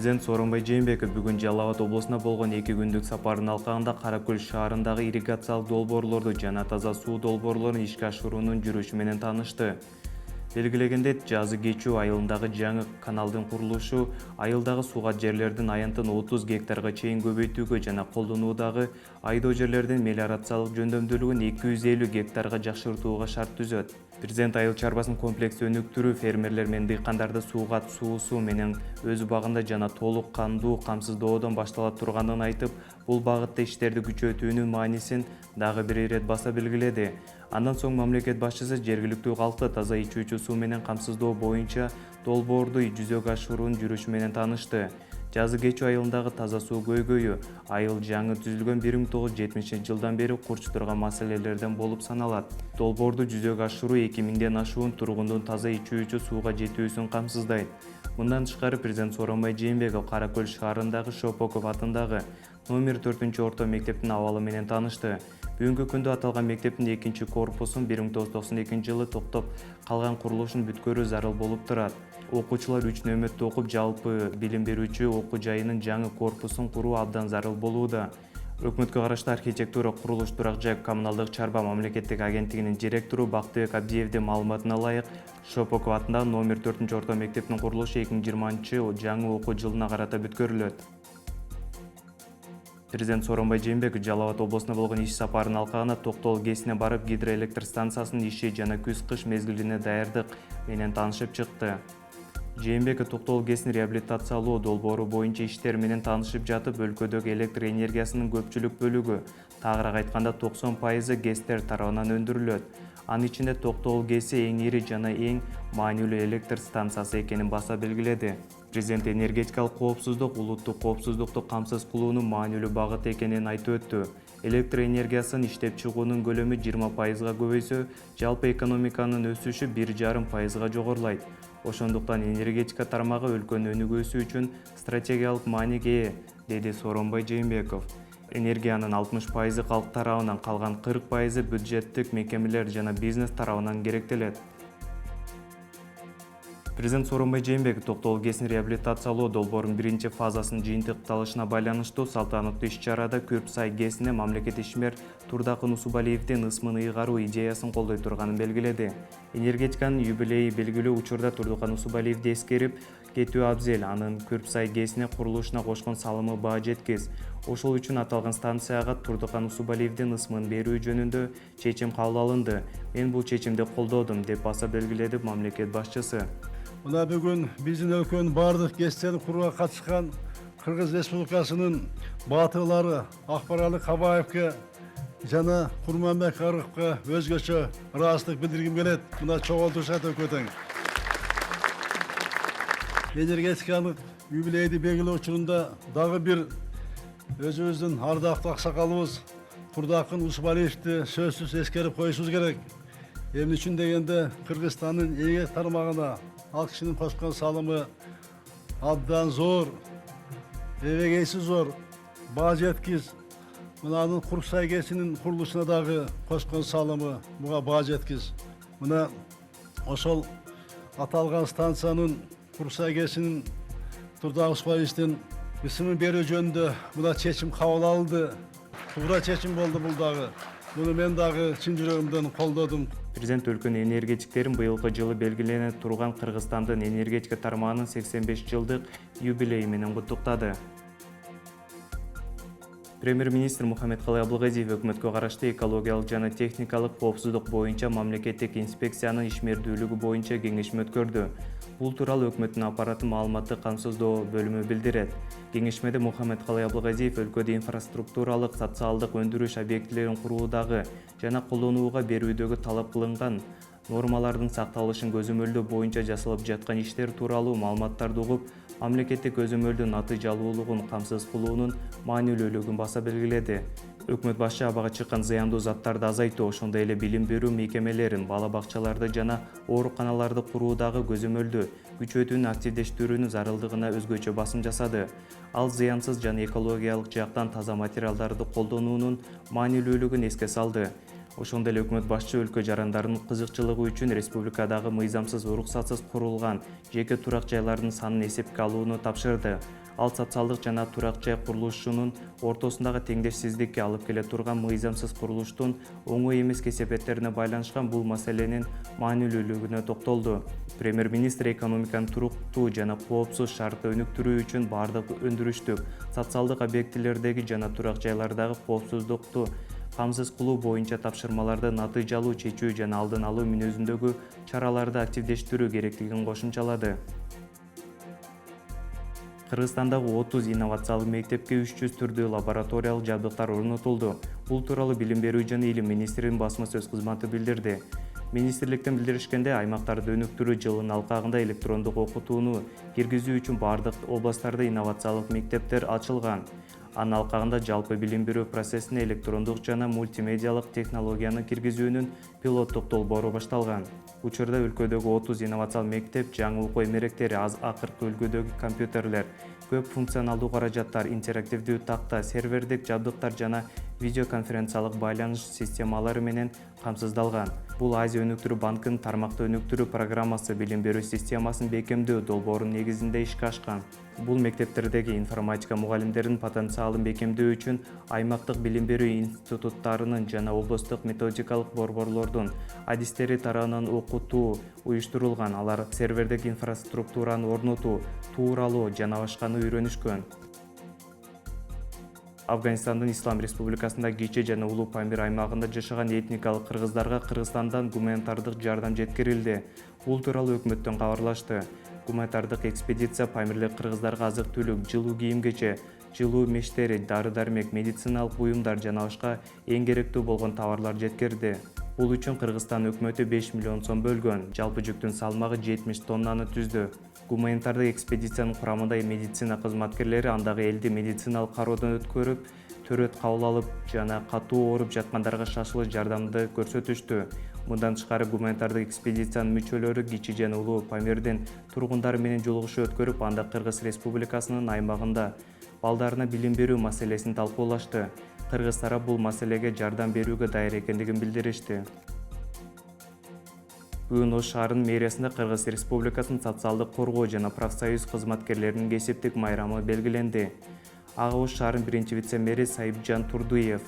Президент Сооронбай Жээнбеков бүгүн Жалал Абад облусуна болгон 2 күндүк сапарынын алкагында Каракөл шаарындагы ирригациялык долбоорлорду жана таза суу долбоорлорун ишке ашыруунун жүрүшү менен таанышты. Белгилегендей, жазы кечүү айылындагы жаңы каналдын курулушу айылдагы сууга жерлердин аянтын 30 гектарга чейин көбөйтүүгө жана колдонуудагы айдоо жерлердин мелиорациялык жөндөмдүүлүгүн 250 гектарга жакшыртууга шарт түзөт. Президент айыл чарбасын комплекстүү өнүктүрүү, фермерлер менен дыйкандарды сууга суусу менен өз убагында жана толук кандуу камсыздоодон баштала турганын айтып, бул багытта иштерди күчөтүүнүн маанисин дагы бир ирет баса белгиледи. Андан соң мамлекет башчысы жергиликтүү калкты таза ичүүчү суу менен камсыздоо боюнча долбоорду жүзөгө ашыруунун жүрүшү менен таанышты. Жазы кечүү айылындагы таза суу көйгөйү айыл жаңы түзүлгөн 1970-жылдан бери курч турган маселелерден болуп саналат. Долбоорду жүзөгө ашыруу 2000ден ашуун тургундун таза ичүүчү сууга жетүүсүн камсыздайт. Мындан тышкары президент Сооронбай Жээнбеков Каракөл шаарындагы Шопоков атындагы номер 4-орто мектептин абалы менен таанышты. Бүгүнкү күндө аталган мектептин 2-корпусун 1992-жылы токтоп калган курулушун бүткөрүү зарыл болуп турат. Окуучулар 3 нөмөттө окуп, жалпы билим берүүчү окуу жайынын жаңы корпусун куруу абдан зарыл болууда. Өкмөткө караштуу архитектура, курулуш, турак жай, коммуналдык чарба мамлекеттик агенттигинин директору Бактыбек Абдиевдин маалыматына ылайык, Шопоков атындагы номер 4-орто мектептин курулушу 2020 жаңы окуу жылына карата бүткөрүлөт. Президент Сооронбай Жээнбеков Жалал Абад облусуна болгон иш сапарынын алкагында Токтол ГЭСине барып, гидроэлектр станциясынын иши жана күз-кыш мезгилине даярдык менен таанышып чыкты. Жээнбеков Токтол ГЭСин реабилитациялоо долбоору боюнча иштер менен таанышып жатып, өлкөдөгү электр энергиясынын көпчүлүк бөлүгү, тагыраак айтканда 90% ГЭСтер тарабынан өндүрүлөт. Анын ичинде Токтол ГЭСи эң ири жана эң маанилүү электр станциясы экенин баса белгиледи. Президент энергетикалык коопсуздук, улуттук коопсуздукту камсыз кылуунун маанилүү багыты экенин айтып өттү. Электр энергиясын иштеп чыгуунун көлөмү 20%га көбөйсө, жалпы экономиканын өсүшү 1,5%га жогорулайт. Ошондуктан энергетика тармагы өлкөнүн өнүгүүсү үчүн стратегиялык мааниге ээ, деди Сооронбай Жээнбеков. Энергиянын 60% калк тарабынан, калган 40% бюджеттик мекемелер жана бизнес тарабынан керектелет. Президент Сооронбай Жээнбеков Токтол ГЭСин реабилитациялоо долбоорунун 1-фазасынын жыйынтыкталышына байланыштуу салтанаттуу иш-чарада Күрпсай ГЭСине мамлекет ишмер Турдакын Усубалиевдин ысмын ыйгаруу идеясын колдой турганын белгиледи. Энергетиканын юбилейи белгилүү учурда Турдакын Усубалиевди эскерип кетүү абзел, анын Күрпсай ГЭСине курулушуна кошкон салымы баа жеткиз. Ошол үчүн аталган станцияга Турдакын Усубалиевдин ысмын берүү жөнүндө чечим кабыл алынды. Мен бул чечимди колдодум, деп баса белгиледи мамлекет башчысы. Мына бүгүн биздин өлкөнүн бардык ГЭСтерин курууга катышкан Кыргыз Республикасынын баатырлары Акбаралы Кабаевке жана Курманбек Карыковго өзгөчө ыраазычтык билдиргим келет. Мына чогултушат өкмөтөң. Энергетикалык юбилейди белгилөө учурунда дагы бир өзүбүздүн ардактуу аксакалыбыз Турдакын Усубалиевди сөзсүз эскерип коюшубуз керек. Эмне үчүн дегенде Кыргызстандын энергетика тармагына ал кишинин кошкон салымы абдан зор, эбегейсиз зор, баа жеткиз. Мына анын Курсай ГЭСинин курулушуна дагы кошкон салымы буга баа жеткиз. Мына ошол аталган станциянын Курсай ГЭСинин Турдакын Усубалиевдин ысымын берүү жөнүндө мына чечим кабыл алынды. Туура чечим болду бул дагы. Буну мен дагы чын жүрөгүмдөн колдодум. Президент өлкөнүн энергетиктерин быйылкы жылы белгилене турган Кыргызстандын энергетика тармагынын 85 жылдык юбилейи менен куттуктады. Премьер-министр Мухаммедкалый Абылгазиев өкмөткө караштуу экологиялык жана техникалык коопсуздук боюнча мамлекеттик инспекциянын ишмердүүлүгү боюнча кеңешме өткөрдү. Бул тууралуу өкмөттүн аппараты маалыматтык камсыздоо бөлүмү билдирет. Кеңешмеде Мухаммедкалый Абылгазиев өлкөдө инфраструктуралык, социалдык өндүрүш объектилерин куруудагы жана колдонууга берүүдөгү талап кылынган нормалардын сакталышын көзөмөлдөө боюнча жасалып жаткан иштер тууралуу маалыматтарды угуп, мамлекеттик көзөмөлдүн натыйжалуулугун камсыз кылуунун маанилүүлүгүн баса белгиледи. Өкмөт башы абага чыккан зыяндуу заттарды азайтуу, ошондой эле билим берүү мекемелерин, бала бакчаларды жана ооруканаларды куруудагы көзөмөлдү күчөтүүнү активдештирүүнүн зарылдыгына өзгөчө басым жасады. Ал зыянсыз жана экологиялык жактан таза материалдарды колдонуунун маанилүүлүгүн эске салды. Ошондой эле өкмөт башчы өлкө жарандарынын кызыкчылыгы үчүн республикадагы мыйзамсыз уруксатсыз курулган жеке турак жайлардын санын эсепке алууну тапшырды. Ал социалдык жана турак жай курулушунун ортосундагы теңдешсиздикке алып келе турган мыйзамсыз курулуштун оңой эмес кесепеттерине байланышкан бул маселенин маанилүүлүгүнө токтолду. Премьер-министр экономиканы туруктуу жана коопсуз шартта өнүктүрүү үчүн бардык өндүрүштүк, социалдык объектилердеги жана турак жайлардагы коопсуздукту камсыз кылуу боюнча тапшырмаларды натыйжалуу чечүү жана алдын алуу мүнөзүндөгү чараларды активдештирүү керектигин кошумчалады. Кыргызстандагы 30 инновациялык мектепке 300 түрдүү лабораториялык жабдыктар орнотулду. Бул тууралуу Билим берүү жана Илим министринин басма сөз кызматы билдирди. Министрликтен билдиришкенде, аймактарды өнүктүрүү жылынын алкагында электрондук окутууну киргизүү үчүн бардык областтарда инновациялык мектептер ачылган. Анын алкагында жалпы билим берүү процессине электрондук жана мультимедиалык технологияны киргизүүнүн пилоттук долбоору башталган. Учурда өлкөдөгү 30 инновациялык мектеп жаңы окуу эмеректери, акыркы үлгүдөгү компьютерлер, көп функционалдуу каражаттар, интерактивдүү такта, сервердик жабдыктар жана видеоконференциялык байланыш системалары менен камсыздалган. Бул Азия өнүктүрүү банкынын тармакты өнүктүрүү программасы билим берүү системасын бекемдөө долбоорунун негизинде ишке ашкан. Бул мектептердеги информатика мугалимдеринин потенциалын бекемдөө үчүн аймактык билим берүү институттарынын жана облустук методикалык борборлордун адистери тарабынан окутуу уюштурулган. Алар сервердик инфраструктураны орнотуу, тууралоо жана башканы үйрөнүшкөн. Афганистандын Ислам Республикасында Кичи жана Улуу Памир аймагында жашаган этникалык кыргыздарга Кыргызстандан гуманитардык жардам жеткирилди. Бул тууралуу өкмөттөн кабарлашты. Гуманитардык экспедиция памирлик кыргыздарга азык-түлүк, жылуу кийим-кече, жылуу мештери, дары-дармек, медициналык буюмдар жана башка эң керектүү болгон товарлар жеткирди. Бул үчүн Кыргызстан өкмөтү 5 миллион сом бөлгөн. Жалпы жүктүн салмагы 70 тоннаны түздү. Гуманитардык экспедициянын курамында медицина кызматкерлери андагы элди медициналык кароодон өткөрүп, төрөт кабыл алып жана катуу ооруп жаткандарга шашылыш жардамды көрсөтүштү. Мындан тышкары гуманитардык экспедициянын мүчөлөрү Кичи жана Улуу Памирдин тургундары менен жолугушуу өткөрүп, анда Кыргыз Республикасынын аймагында балдарына билим берүү маселесин талкуулашты. Кыргыз тарап бул маселеге жардам берүүгө даяр экендигин билдиришти. Бүгүн Ош шаарынын мэриясында Кыргыз Республикасынын социалдык коргоо жана профсоюз кызматкерлеринин кесиптик майрамы белгиленди. Ага Ош шаарынын биринчи вице-мэри Сайыпжан Турдуев,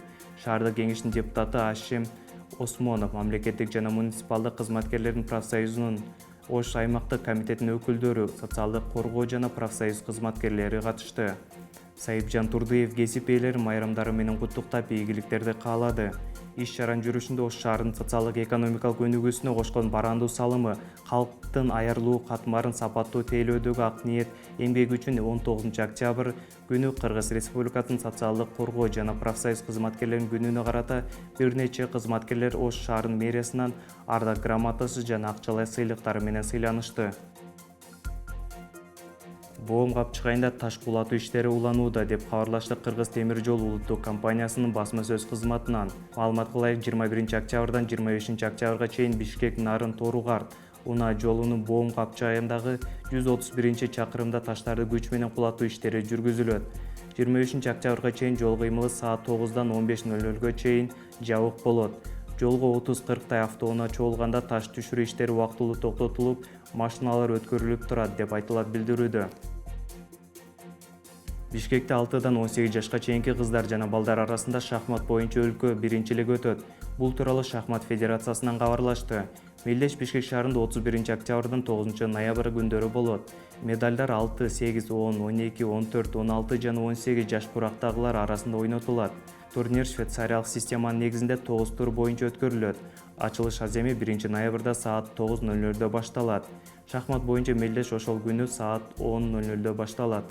шаардык кеңештин депутаты Ашим Осмонов, мамлекеттик жана муниципалдык кызматкерлердин профсоюзунун Ош аймактык комитетинин өкүлдөрү, социалдык коргоо жана профсоюз кызматкерлери катышты. Сайыпжан Турдуев кесип ээлерин майрамдары менен куттуктап, ийгиликтерди каалады. Иш-чаранын жүрүшүндө Ош шаарынын социалдык экономикалык өнүгүүсүнө кошкон барандуу салымы, калктын аярлуу катмарын сапаттуу тейлөөдөгү ак ниет эмгеги үчүн 19 октябрь күнү Кыргыз Республикасынын социалдык коргоо жана профсоюз кызматкерлеринин күнүнө карата бир нече кызматкерлер Ош шаарынын мэриясынан ардак грамотасы жана акчалай сыйлыктар менен сыйланышты. Боом капчык айында таш кулатуу иштери уланууда, деп кабарлашты Кыргыз темир жол улуттук компаниясынын басма сөз кызматынан. Маалымат кылайык, 21 октябрдан 25 октябрга чейин Бишкек-Нарын Торугарт унаа жолунун Боом капчык айындагы 131 чакырымда таштарды күч менен кулатуу иштери жүргүзүлөт. 23 октябрга чейин жол кыймылы саат 9-дан 15:00 чейин жабык болот. Жолго 30-40 автоунаа чогулганда таш түшүрүү иштери убактылуу токтотулуп, машиналар өткөрүлүп турат, деп айтылат билдирүүдө. Бишкекте 6-дан 18 жашка чейинки кыздар жана балдар арасында шахмат боюнча өлкө биринчилиги өтөт. Бул тууралуу Шахмат федерациясынан кабарлашты. Мелдеш Бишкек шаарында 31 октябрдан 9 ноябрь күндөрү болот. Медалдар 6, 8, 10, 12, 14, 16 жана 18 жаш курактагылар арасында ойнотулат. Турнир швейцариялык системанын негизинде 9 тур боюнча өткөрүлөт. Ачылыш аземи 1 ноябрда саат 9:00 башталат. Шахмат боюнча мелдеш ошол күнү саат 10:00 башталат.